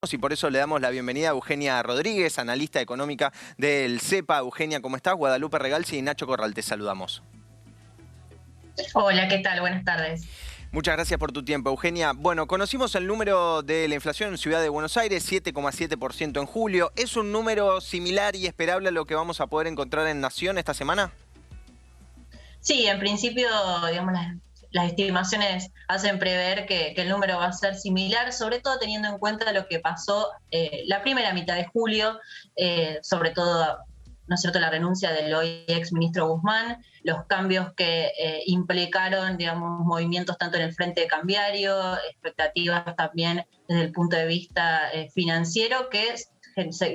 Y por eso le damos la bienvenida a Eugenia Rodríguez, analista económica del CEPA. Eugenia, ¿cómo estás? Guadalupe Regalci y Nacho Corral, te saludamos. Hola, ¿qué tal? Buenas tardes. Muchas gracias por tu tiempo, Eugenia. Bueno, conocimos el número de la inflación en Ciudad de Buenos Aires, 7,7% en julio. ¿Es un número similar y esperable a lo que vamos a poder encontrar en Nación esta semana? Sí, en principio, digamos, las estimaciones hacen prever que el número va a ser similar, sobre todo teniendo en cuenta lo que pasó la primera mitad de julio, sobre todo, ¿no es cierto?, la renuncia del hoy ex ministro Guzmán, los cambios que implicaron, digamos, movimientos tanto en el frente cambiario, expectativas también desde el punto de vista financiero que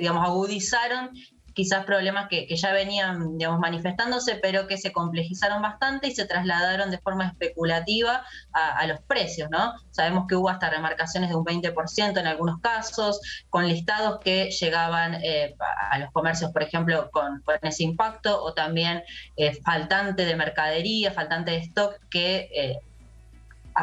digamos, agudizaron quizás problemas que ya venían, digamos, manifestándose, pero que se complejizaron bastante y se trasladaron de forma especulativa a los precios, ¿no? Sabemos que hubo hasta remarcaciones de un 20% en algunos casos, con listados que llegaban a los comercios, por ejemplo, con ese impacto, o también faltante de mercadería, faltante de stock que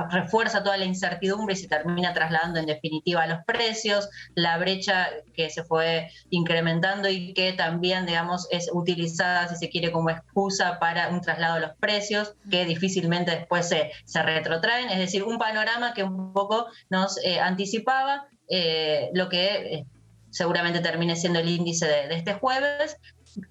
refuerza toda la incertidumbre y se termina trasladando en definitiva a los precios, la brecha que se fue incrementando y que también, digamos, es utilizada, si se quiere, como excusa para un traslado a los precios, que difícilmente después se retrotraen. Es decir, un panorama que un poco nos anticipaba lo que seguramente termine siendo el índice de este jueves,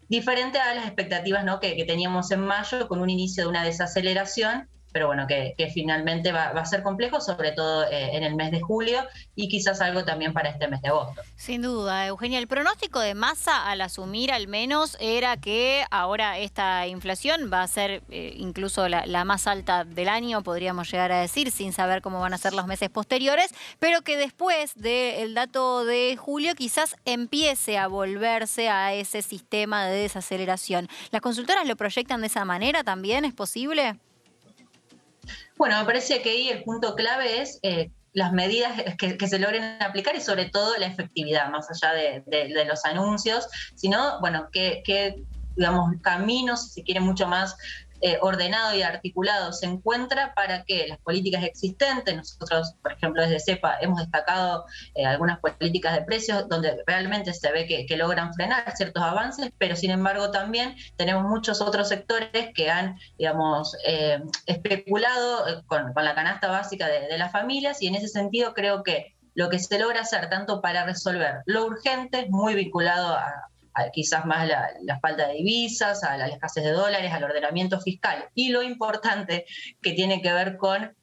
diferente a las expectativas, ¿no?, que teníamos en mayo, con un inicio de una desaceleración, pero bueno, que finalmente va a ser complejo, sobre todo en el mes de julio, y quizás algo también para este mes de agosto. Sin duda, Eugenia. El pronóstico de Massa al asumir al menos era que ahora esta inflación va a ser incluso la más alta del año, podríamos llegar a decir, sin saber cómo van a ser los meses posteriores, pero que después del dato de julio quizás empiece a volverse a ese sistema de desaceleración. ¿Las consultoras lo proyectan de esa manera también? ¿Es posible? Bueno, me parece que ahí el punto clave es las medidas que se logren aplicar y sobre todo la efectividad, más allá de los anuncios, sino, bueno, que digamos, caminos, si se quiere, mucho más ordenado y articulado se encuentra para que las políticas existentes, nosotros, por ejemplo, desde CEPA hemos destacado algunas políticas de precios donde realmente se ve que logran frenar ciertos avances, pero sin embargo también tenemos muchos otros sectores que han, digamos, especulado con la canasta básica de las familias, y en ese sentido creo que lo que se logra hacer tanto para resolver lo urgente, muy vinculado a quizás más la falta de divisas, a la escasez de dólares, al ordenamiento fiscal, y lo importante que tiene que ver con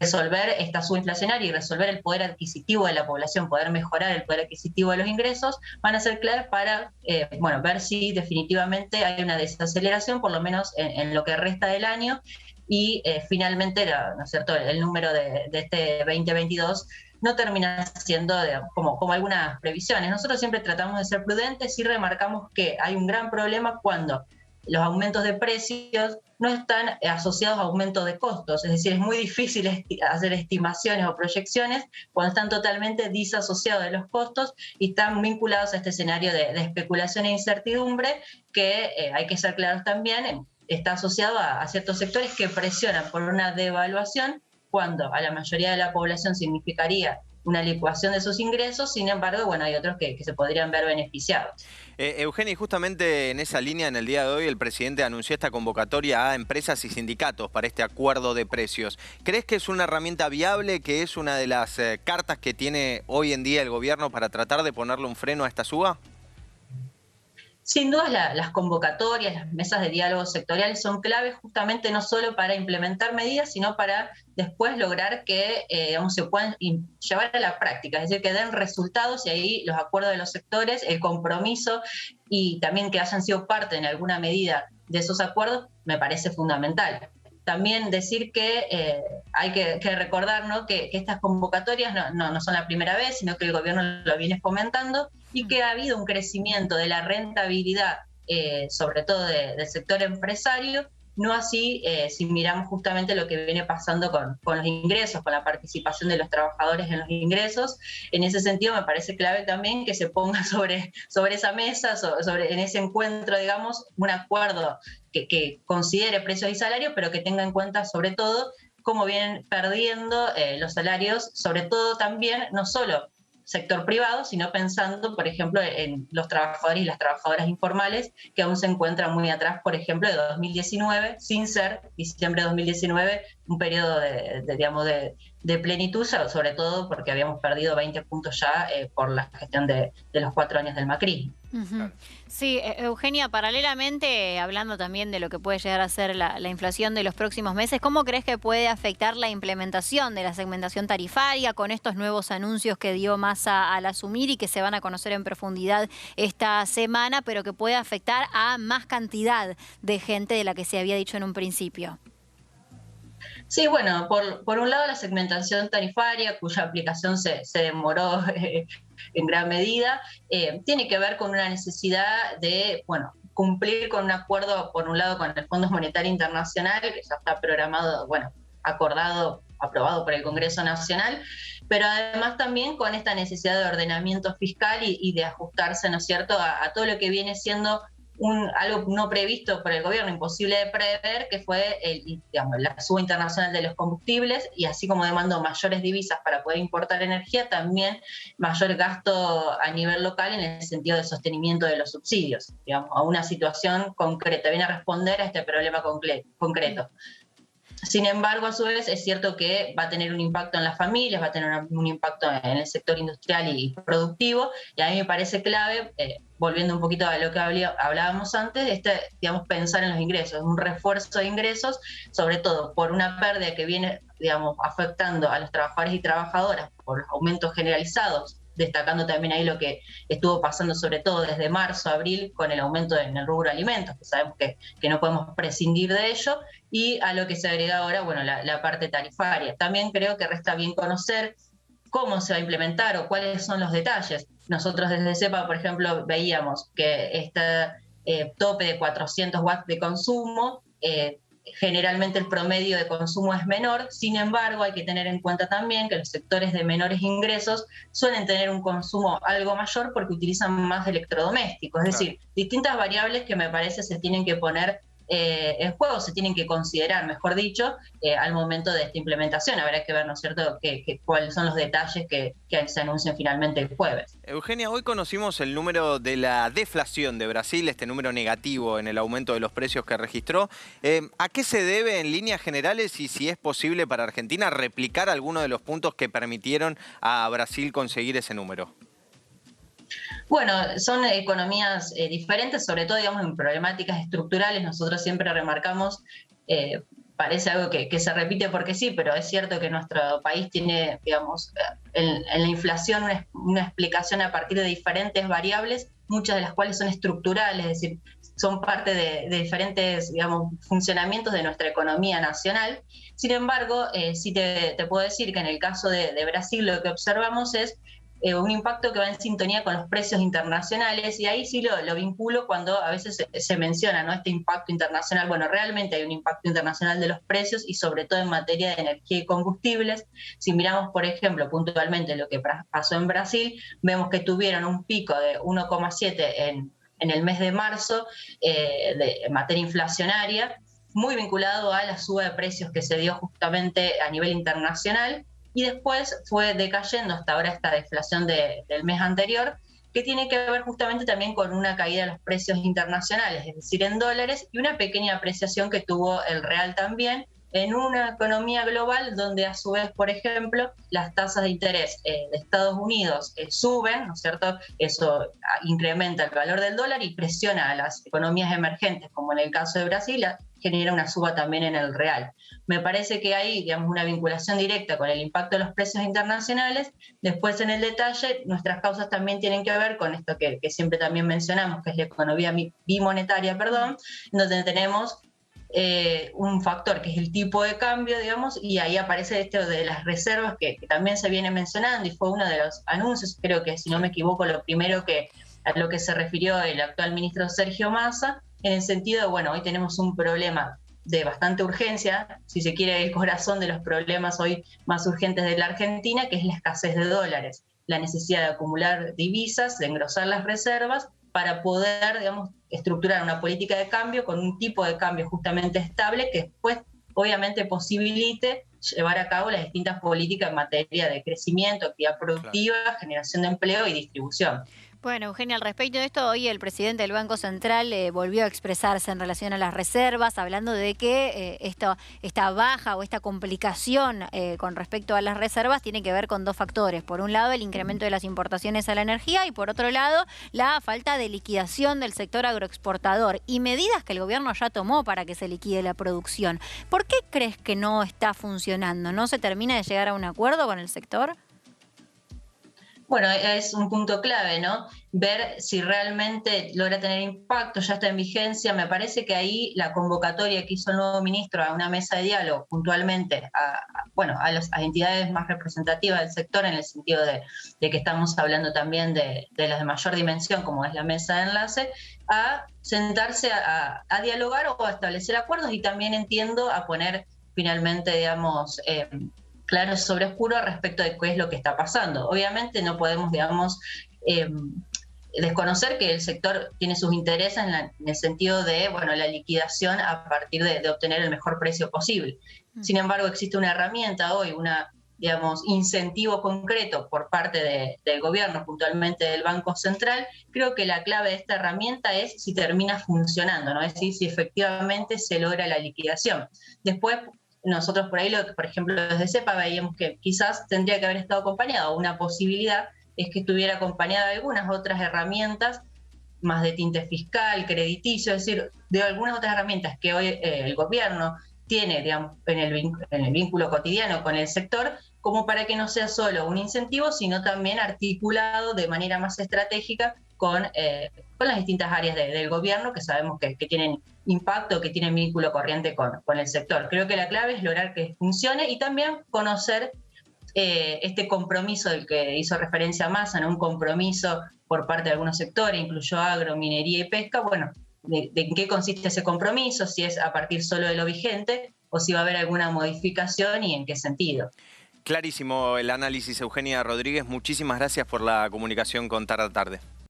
resolver esta subinflacionaria y resolver el poder adquisitivo de la población, poder mejorar el poder adquisitivo de los ingresos, van a ser claves para bueno, ver si definitivamente hay una desaceleración, por lo menos en lo que resta del año, y finalmente, ¿no es cierto?, el número de este 2022 no termina siendo como algunas previsiones. Nosotros siempre tratamos de ser prudentes y remarcamos que hay un gran problema cuando los aumentos de precios no están asociados a aumentos de costos, es decir, es muy difícil hacer estimaciones o proyecciones cuando están totalmente disasociados de los costos y están vinculados a este escenario de especulación e incertidumbre que hay que ser claros también, está asociado a ciertos sectores que presionan por una devaluación cuando a la mayoría de la población significaría una licuación de sus ingresos. Sin embargo, bueno, hay otros que se podrían ver beneficiados. Eugenia, y justamente en esa línea, en el día de hoy, el presidente anunció esta convocatoria a empresas y sindicatos para este acuerdo de precios. ¿Crees que es una herramienta viable, que es una de las cartas que tiene hoy en día el gobierno para tratar de ponerle un freno a esta suba? Sin duda las convocatorias, las mesas de diálogo sectoriales son claves justamente no solo para implementar medidas, sino para después lograr que digamos, se puedan llevar a la práctica, es decir, que den resultados, y ahí los acuerdos de los sectores, el compromiso y también que hayan sido parte en alguna medida de esos acuerdos, me parece fundamental. También decir que hay que recordar, ¿no?, que estas convocatorias no son la primera vez, sino que el gobierno lo viene fomentando y que ha habido un crecimiento de la rentabilidad, sobre todo del sector empresario, no así si miramos justamente lo que viene pasando con los ingresos, con la participación de los trabajadores en los ingresos. En ese sentido me parece clave también que se ponga sobre esa mesa, en ese encuentro, digamos, un acuerdo que considere precios y salarios, pero que tenga en cuenta sobre todo cómo vienen perdiendo los salarios, sobre todo también, no solo sector privado, sino pensando, por ejemplo, en los trabajadores y las trabajadoras informales, que aún se encuentran muy atrás, por ejemplo, de 2019, sin ser diciembre de 2019 un periodo de plenitud, sobre todo porque habíamos perdido 20 puntos ya por la gestión de los 4 años del macrismo. Ujú. Sí, Eugenia, paralelamente, hablando también de lo que puede llegar a ser la inflación de los próximos meses, ¿cómo crees que puede afectar la implementación de la segmentación tarifaria con estos nuevos anuncios que dio Massa al asumir y que se van a conocer en profundidad esta semana, pero que puede afectar a más cantidad de gente de la que se había dicho en un principio? Sí, bueno, por un lado la segmentación tarifaria, cuya aplicación se demoró en gran medida, tiene que ver con una necesidad de, bueno, cumplir con un acuerdo, por un lado, con el Fondo Monetario Internacional, que ya está programado, bueno, acordado, aprobado por el Congreso Nacional, pero además también con esta necesidad de ordenamiento fiscal y de ajustarse, ¿no es cierto?, a todo lo que viene siendo algo no previsto por el gobierno, imposible de prever, que fue la suba internacional de los combustibles, y así como demandó mayores divisas para poder importar energía, también mayor gasto a nivel local en el sentido de sostenimiento de los subsidios, digamos, a una situación concreta, viene a responder a este problema concreto. Sin embargo, a su vez, es cierto que va a tener un impacto en las familias, va a tener un impacto en el sector industrial y productivo, y a mí me parece clave, volviendo un poquito a lo que hablábamos antes, digamos, pensar en los ingresos, un refuerzo de ingresos, sobre todo por una pérdida que viene, digamos, afectando a los trabajadores y trabajadoras por los aumentos generalizados, destacando también ahí lo que estuvo pasando sobre todo desde marzo, abril, con el aumento en el rubro alimentos, que sabemos que no podemos prescindir de ello, y a lo que se agrega ahora, bueno, la parte tarifaria. También creo que resta bien conocer cómo se va a implementar o cuáles son los detalles. Nosotros desde CEPA, por ejemplo, veíamos que este tope de 400 watts de consumo, generalmente el promedio de consumo es menor, sin embargo hay que tener en cuenta también que los sectores de menores ingresos suelen tener un consumo algo mayor porque utilizan más electrodomésticos, es decir, distintas variables que me parece se tienen que poner en juego, se tienen que considerar, mejor dicho, al momento de esta implementación. Habrá que ver, ¿no es cierto?, cuáles son los detalles que se anuncian finalmente el jueves. Eugenia, hoy conocimos el número de la deflación de Brasil, este número negativo en el aumento de los precios que registró. ¿A qué se debe en líneas generales y si es posible para Argentina replicar alguno de los puntos que permitieron a Brasil conseguir ese número? Bueno, son economías diferentes, sobre todo, digamos, en problemáticas estructurales. Nosotros siempre remarcamos, parece algo que se repite porque sí, pero es cierto que nuestro país tiene, digamos, en la inflación una explicación a partir de diferentes variables, muchas de las cuales son estructurales, es decir, son parte de diferentes, digamos, funcionamientos de nuestra economía nacional. Sin embargo, sí te puedo decir que en el caso de Brasil lo que observamos es un impacto que va en sintonía con los precios internacionales, y ahí sí lo vinculo cuando a veces se menciona, ¿no?, este impacto internacional. Bueno, realmente hay un impacto internacional de los precios y sobre todo en materia de energía y combustibles. Si miramos, por ejemplo, puntualmente lo que pasó en Brasil, vemos que tuvieron un pico de 1,7 en el mes de marzo en materia inflacionaria, muy vinculado a la suba de precios que se dio justamente a nivel internacional, y después fue decayendo hasta ahora esta deflación del mes anterior, que tiene que ver justamente también con una caída de los precios internacionales, es decir, en dólares, y una pequeña apreciación que tuvo el real también, en una economía global donde a su vez, por ejemplo, las tasas de interés de Estados Unidos suben, ¿no es cierto? Eso incrementa el valor del dólar y presiona a las economías emergentes, como en el caso de Brasil, genera una suba también en el real. Me parece que hay, digamos, una vinculación directa con el impacto de los precios internacionales. Después, en el detalle, nuestras causas también tienen que ver con esto que siempre también mencionamos, que es la economía bimonetaria, donde tenemos un factor que es el tipo de cambio, digamos, y ahí aparece esto de las reservas que también se viene mencionando, y fue uno de los anuncios, creo que si no me equivoco, lo primero a lo que se refirió el actual ministro Sergio Massa, en el sentido de, bueno, hoy tenemos un problema de bastante urgencia, si se quiere el corazón de los problemas hoy más urgentes de la Argentina, que es la escasez de dólares, la necesidad de acumular divisas, de engrosar las reservas, para poder, digamos, estructurar una política de cambio con un tipo de cambio justamente estable que después obviamente posibilite llevar a cabo las distintas políticas en materia de crecimiento, actividad productiva, generación de empleo y distribución. Bueno, Eugenia, al respecto de esto, hoy el presidente del Banco Central volvió a expresarse en relación a las reservas, hablando de que esta baja o esta complicación con respecto a las reservas tiene que ver con dos factores. Por un lado, el incremento de las importaciones a la energía y por otro lado, la falta de liquidación del sector agroexportador y medidas que el gobierno ya tomó para que se liquide la producción. ¿Por qué crees que no está funcionando? ¿No se termina de llegar a un acuerdo con el sector? Bueno, es un punto clave, ¿no? Ver si realmente logra tener impacto, ya está en vigencia. Me parece que ahí la convocatoria que hizo el nuevo ministro a una mesa de diálogo puntualmente a las entidades más representativas del sector, en el sentido de que estamos hablando también de las de mayor dimensión, como es la mesa de enlace, a sentarse a dialogar o a establecer acuerdos y también entiendo a poner finalmente, digamos, claro sobre oscuro respecto de qué es lo que está pasando. Obviamente no podemos, digamos, desconocer que el sector tiene sus intereses en el sentido de, bueno, la liquidación a partir de obtener el mejor precio posible. Sin embargo, existe una herramienta hoy, digamos, incentivo concreto por parte del gobierno, puntualmente del Banco Central. Creo que la clave de esta herramienta es si termina funcionando, ¿no? Es decir, si efectivamente se logra la liquidación. Después, nosotros por ahí, por ejemplo, desde CEPA veíamos que quizás tendría que haber estado acompañado. Una posibilidad es que estuviera acompañada de algunas otras herramientas, más de tinte fiscal, crediticio, es decir, de algunas otras herramientas que hoy el gobierno tiene, digamos, en el vínculo cotidiano con el sector, como para que no sea solo un incentivo, sino también articulado de manera más estratégica con las distintas áreas del gobierno que sabemos que tienen impacto, que tienen vínculo corriente con el sector. Creo que la clave es lograr que funcione y también conocer este compromiso del que hizo referencia Massa, ¿no? Un compromiso por parte de algunos sectores, incluyó agro, minería y pesca. Bueno, de en qué consiste ese compromiso, si es a partir solo de lo vigente o si va a haber alguna modificación y en qué sentido. Clarísimo el análisis, Eugenia Rodríguez. Muchísimas gracias por la comunicación con Tarde a Tarde.